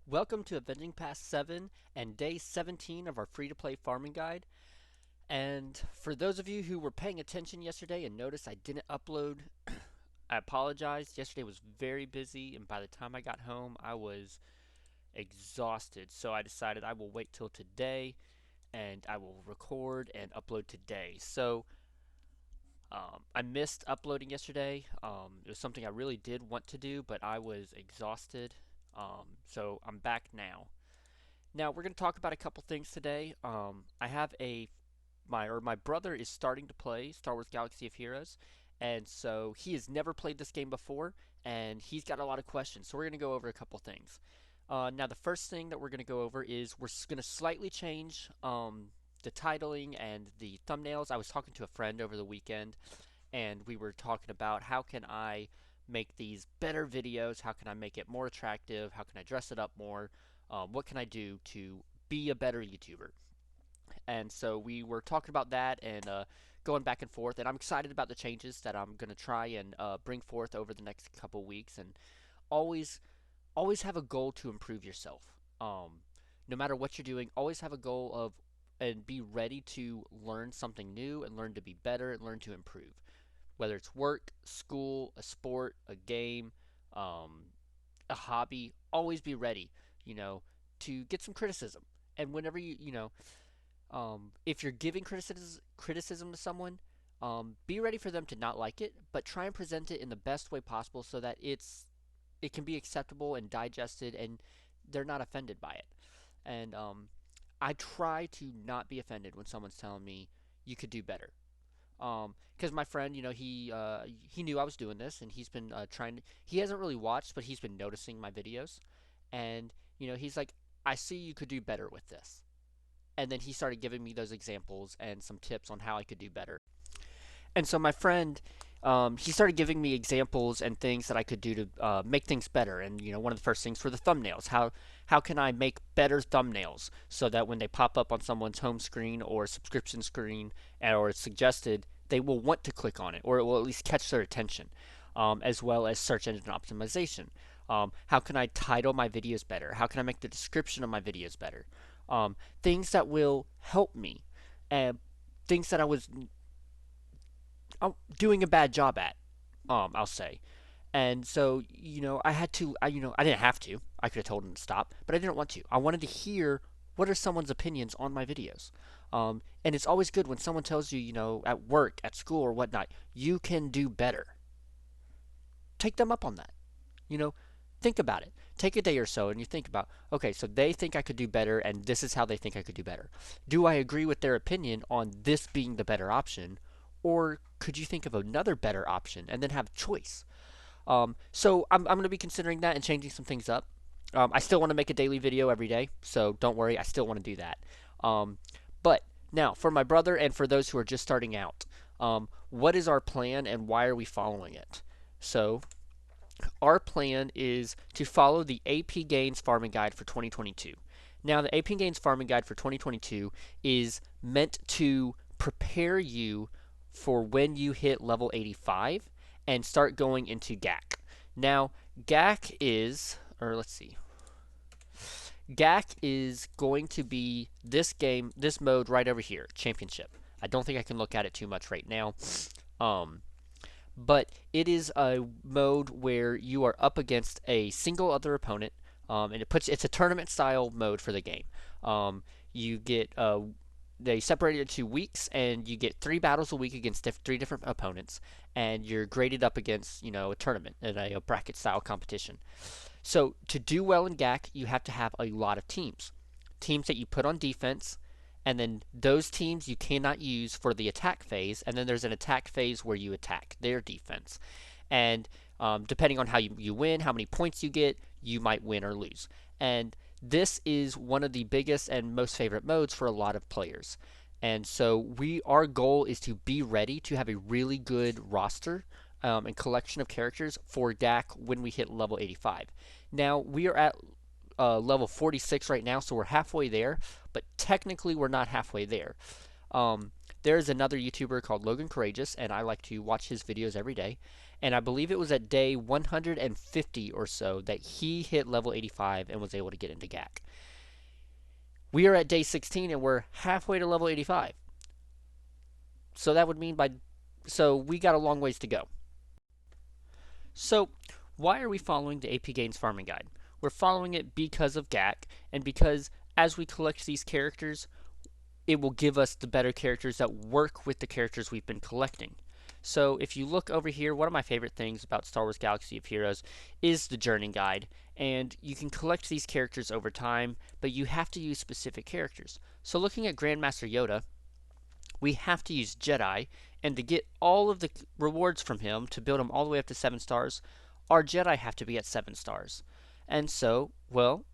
Welcome to Avenging Pass 7 and day 17 of our free-to-play farming guide. And for those of you who were paying attention yesterday and noticed I didn't upload, I apologize. Yesterday was very busy, and by the time I got home, I was exhausted. So I decided I will wait till today and I will record and upload today. So I missed uploading yesterday. It was something I really did want to do, but I was exhausted. So I'm back now. Now we're going to talk about a couple things today. I have my brother is starting to play Star Wars Galaxy of Heroes, and so he has never played this game before, and he's got a lot of questions. So we're going to go over a couple things. Now the first thing that we're going to go over is we're going to slightly change the titling and the thumbnails. I was talking to a friend over the weekend, and we were talking about how can I make these better videos, how can I make it more attractive, how can I dress it up more, what can I do to be a better YouTuber. And so we were talking about that and going back and forth, and I'm excited about the changes that I'm going to try and bring forth over the next couple weeks, and always always have a goal to improve yourself. No matter what you're doing, always have a goal of and be ready to learn something new and learn to be better and learn to improve. Whether it's work, school, a sport, a game, a hobby, always be ready, you know, to get some criticism. And whenever if you're giving criticism to someone, be ready for them to not like it, but try and present it in the best way possible so that it can be acceptable and digested, and they're not offended by it. And I try to not be offended when someone's telling me you could do better. Because my friend, he knew I was doing this, and he's been trying. He hasn't really watched, but he's been noticing my videos, and he's like, "I see you could do better with this." And then he started giving me those examples and some tips on how I could do better. And so my friend, he started giving me examples and things that I could do to make things better. And one of the first things were the thumbnails. How can I make better thumbnails so that when they pop up on someone's home screen or subscription screen, or it's suggested, they will want to click on it, or it will at least catch their attention, as well as search engine optimization. How can I title my videos better? How can I make the description of my videos better? Things that will help me, and things that I was doing a bad job at, I'll say. And so, I had to, I didn't have to. I could have told him to stop, but I didn't want to. I wanted to hear what are someone's opinions on my videos. And it's always good when someone tells you, at work, at school, or whatnot, you can do better. Take them up on that. You know, think about it. Take a day or so and you think about, okay, so they think I could do better, and this is how they think I could do better. Do I agree with their opinion on this being the better option? Or could you think of another better option and then have a choice? So I'm going to be considering that and changing some things up. I still want to make a daily video every day, so don't worry, I still want to do that. But now, for my brother and for those who are just starting out, what is our plan and why are we following it? So, our plan is to follow the APGains Farming Guide for 2022. Now, the APGains Farming Guide for 2022 is meant to prepare you for when you hit level 85 and start going into GAC. Now, GAC is, or let's see, GAC is going to be this game, this mode right over here, Championship. I don't think I can look at it too much right now. But it is a mode where you are up against a single other opponent, and it's a tournament style mode for the game. You get they separate it into weeks, and you get 3 battles a week against 3 different opponents, and you're graded up against a tournament in a bracket style competition. So to do well in GAC, you have to have a lot of teams that you put on defense, and then those teams you cannot use for the attack phase, and then there's an attack phase where you attack their defense. And depending on how you win, how many points you get, you might win or lose. And this is one of the biggest and most favorite modes for a lot of players. And so our goal is to be ready to have a really good roster and collection of characters for GAC when we hit level 85. Now, we are at level 46 right now, so we're halfway there, but technically we're not halfway there. There's another YouTuber called Logan Courageous, and I like to watch his videos every day, and I believe it was at day 150 or so that he hit level 85 and was able to get into GAC. We are at day 16 and we're halfway to level 85. So that would mean so we got a long ways to go. So why are we following the APGains farming guide? We're following it because of GAC and because as we collect these characters, it will give us the better characters that work with the characters we've been collecting. So if you look over here, one of my favorite things about Star Wars Galaxy of Heroes is the Journey Guide. And you can collect these characters over time, but you have to use specific characters. So looking at Grandmaster Yoda, we have to use Jedi, and to get all of the rewards from him to build him all the way up to 7 stars, our Jedi have to be at 7 stars. And so, well,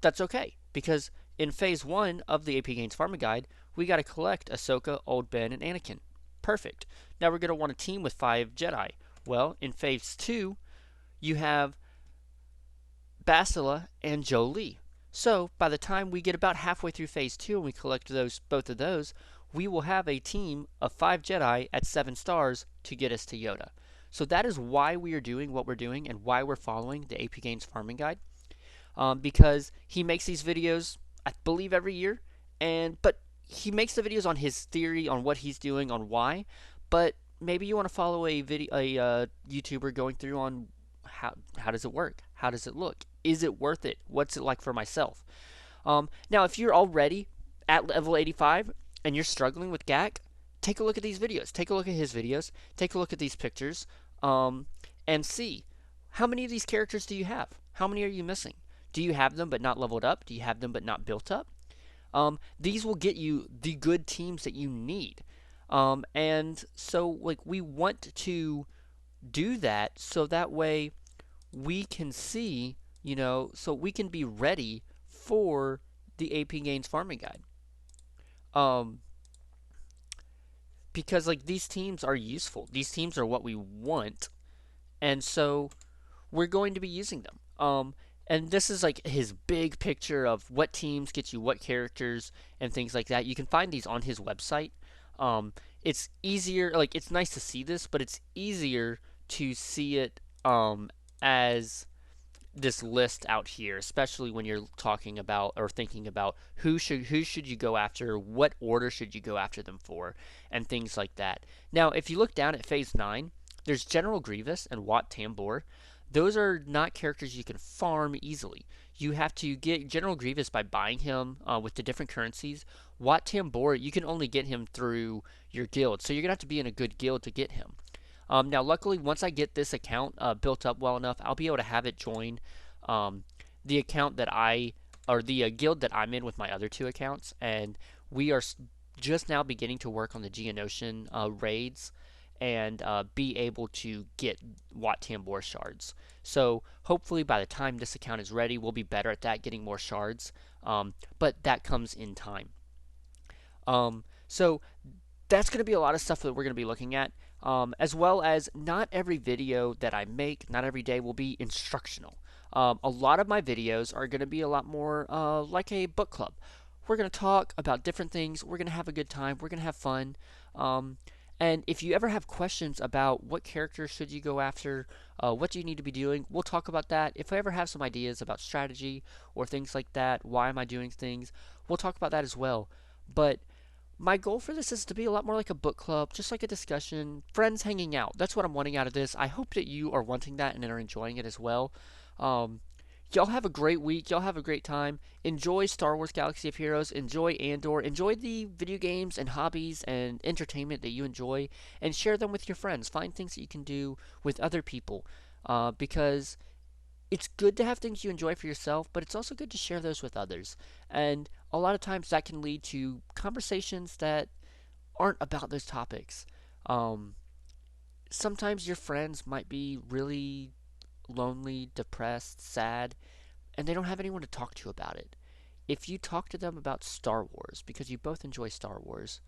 that's okay, because in Phase 1 of the APGains Farming Guide, we got to collect Ahsoka, Old Ben, and Anakin. Perfect. Now we're going to want a team with 5 Jedi. Well, in Phase 2, you have Bastila and Jolee. So, by the time we get about halfway through Phase 2 and we collect both of those, we will have a team of 5 Jedi at 7 stars to get us to Yoda. So that is why we are doing what we're doing and why we're following the APGains Farming Guide. Because he makes these videos, I believe, every year, but he makes the videos on his theory, on what he's doing, on why. But maybe you want to follow a YouTuber going through on how does it work, how does it look, is it worth it, what's it like for myself. Now, if you're already at level 85 and you're struggling with GAC, take a look at these videos, take a look at his videos, take a look at these pictures, and see how many of these characters do you have, how many are you missing. Do you have them but not leveled up? Do you have them but not built up? These will get you the good teams that you need. And so, like, we want to do that so that way we can see, so we can be ready for the APGains Farming Guide. Because, like, these teams are useful. These teams are what we want. And so we're going to be using them. And this is like his big picture of what teams get you what characters and things like that. You can find these on his website. It's easier, like, it's nice to see this, but it's easier to see it as this list out here, especially when you're talking about or thinking about who should you go after, what order should you go after them for, and things like that. Now, if you look down at Phase 9, there's General Grievous and Wat Tambor. Those are not characters you can farm easily. You have to get General Grievous by buying him with the different currencies. Wat Tambor, you can only get him through your guild, so you're going to have to be in a good guild to get him. Now, luckily, once I get this account built up well enough, I'll be able to have it join the account that or the guild that I'm in with my other 2 accounts, and we are just now beginning to work on the Geonosian raids and be able to get Wat Tambor shards. So hopefully by the time this account is ready, we'll be better at that, getting more shards, but that comes in time. So that's going to be a lot of stuff that we're going to be looking at, as well as not every video that I make, not every day will be instructional. A lot of my videos are going to be a lot more like a book club. We're going to talk about different things, we're going to have a good time, we're going to have fun. And if you ever have questions about what character should you go after, what do you need to be doing, we'll talk about that. If I ever have some ideas about strategy or things like that, why am I doing things, we'll talk about that as well. But my goal for this is to be a lot more like a book club, just like a discussion, friends hanging out. That's what I'm wanting out of this. I hope that you are wanting that and are enjoying it as well. Y'all have a great week. Y'all have a great time. Enjoy Star Wars Galaxy of Heroes. Enjoy Andor. Enjoy the video games and hobbies and entertainment that you enjoy. And share them with your friends. Find things that you can do with other people. Because it's good to have things you enjoy for yourself, but it's also good to share those with others. And a lot of times that can lead to conversations that aren't about those topics. Sometimes your friends might be really lonely, depressed, sad, and they don't have anyone to talk to about it. If you talk to them about Star Wars, because you both enjoy Star Wars,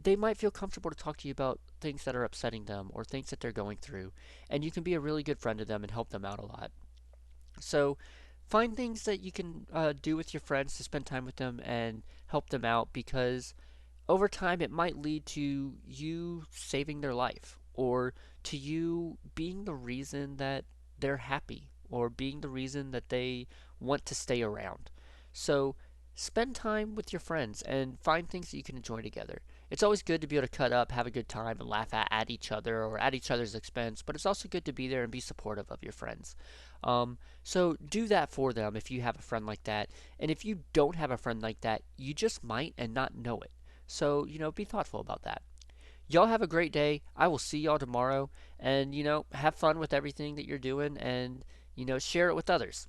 they might feel comfortable to talk to you about things that are upsetting them or things that they're going through, and you can be a really good friend to them and help them out a lot. So find things that you can do with your friends to spend time with them and help them out, because over time it might lead to you saving their life or to you being the reason that they're happy or being the reason that they want to stay around. So spend time with your friends and find things that you can enjoy together. It's always good to be able to cut up, have a good time, and laugh at each other or at each other's expense, but it's also good to be there and be supportive of your friends. So do that for them if you have a friend like that. And if you don't have a friend like that, you just might and not know it. So, be thoughtful about that. Y'all have a great day. I will see y'all tomorrow. And, have fun with everything that you're doing and, share it with others.